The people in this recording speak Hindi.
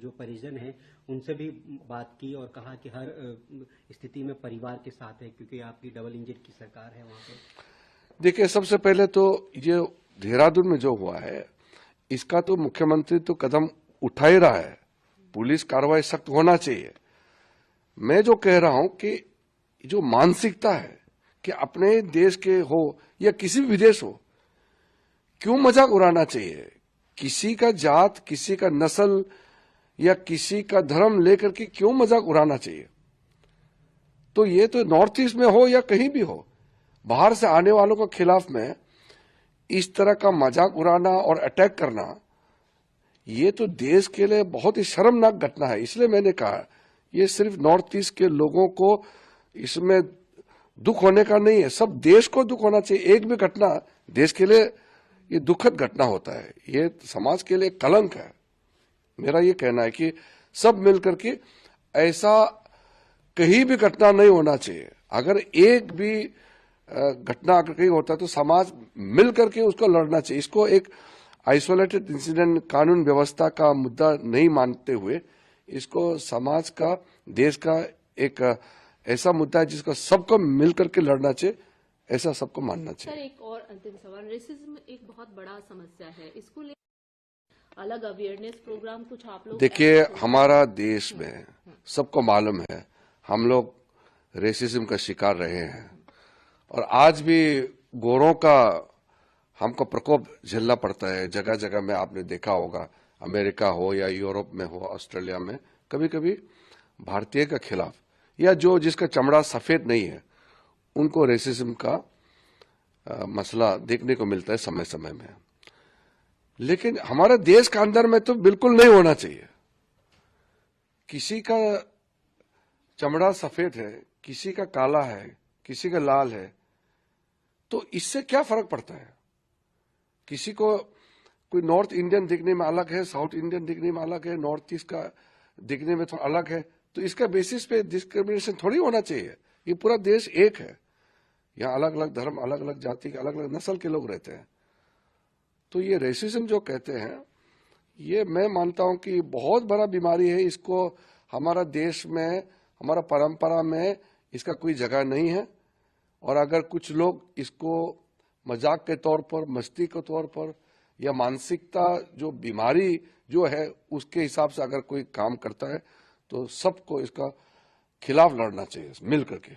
जो परिजन हैं उनसे भी बात की और कहा कि हर स्थिति में परिवार के साथ है, क्योंकि आपकी डबल इंजन की सरकार है वहां पर। देखिए, सबसे पहले तो ये देहरादून में जो हुआ है इसका तो मुख्यमंत्री तो कदम उठा ही रहा है, पुलिस कार्रवाई सख्त होना चाहिए। मैं जो कह रहा हूं कि जो मानसिकता है कि अपने देश के हो या किसी भी विदेश हो, क्यों मजाक उड़ाना चाहिए? किसी का जात, किसी का नस्ल या किसी का धर्म लेकर के क्यों मजाक उड़ाना चाहिए? तो ये तो नॉर्थ ईस्ट में हो या कहीं भी हो, बाहर से आने वालों के खिलाफ में इस तरह का मजाक उड़ाना और अटैक करना, ये तो देश के लिए बहुत ही शर्मनाक घटना है। इसलिए मैंने कहा ये सिर्फ नॉर्थ ईस्ट के लोगों को इसमें दुख होने का नहीं है, सब देश को दुख होना चाहिए। एक भी घटना देश के लिए ये दुखद घटना होता है, ये समाज के लिए कलंक है। मेरा ये कहना है कि सब मिलकर के ऐसा कहीं भी घटना नहीं होना चाहिए। अगर एक भी घटना अगर कहीं होता है तो समाज मिलकर के उसको लड़ना चाहिए। इसको एक आइसोलेटेड इंसिडेंट कानून व्यवस्था का मुद्दा नहीं मानते हुए इसको समाज का, देश का एक ऐसा मुद्दा है जिसको सबको मिलकर के लड़ना चाहिए, ऐसा सबको मानना चाहिए। सर, एक और अंतिम सवाल, रेसिज्म एक बहुत बड़ा समस्या है, इसको लेकर अलग अवेयरनेस प्रोग्राम कुछ आप लोग? देखिए, हमारा देश में सबको मालूम है हम लोग रेसिज्म का शिकार रहे हैं और आज भी गोरों का हमको प्रकोप झेलना पड़ता है। जगह जगह में आपने देखा होगा, अमेरिका हो या यूरोप में हो, ऑस्ट्रेलिया में, कभी कभी भारतीय के खिलाफ या जो जिसका चमड़ा सफेद नहीं है उनको रेसिज्म का मसला देखने को मिलता है समय समय में। लेकिन हमारे देश के अंदर में तो बिल्कुल नहीं होना चाहिए। किसी का चमड़ा सफेद है, किसी का काला है, किसी का लाल है, तो इससे क्या फर्क पड़ता है? किसी को कोई नॉर्थ इंडियन दिखने में अलग है, साउथ इंडियन दिखने में अलग है, नॉर्थ ईस्ट का दिखने में थोड़ा अलग है, तो इसका बेसिस पे डिस्क्रिमिनेशन थोड़ी होना चाहिए। ये पूरा देश एक है, यहाँ अलग अलग धर्म, अलग अलग जाति के, अलग अलग नस्ल के लोग रहते हैं। तो ये रेसिज्म जो कहते हैं, ये मैं मानता हूं कि बहुत बड़ा बीमारी है। इसको हमारा देश में, हमारा परंपरा में इसका कोई जगह नहीं है। और अगर कुछ लोग इसको मजाक के तौर पर, मस्ती के तौर पर या मानसिकता जो बीमारी जो है उसके हिसाब से अगर कोई काम करता है तो सबको इसका खिलाफ लड़ना चाहिए मिल करके।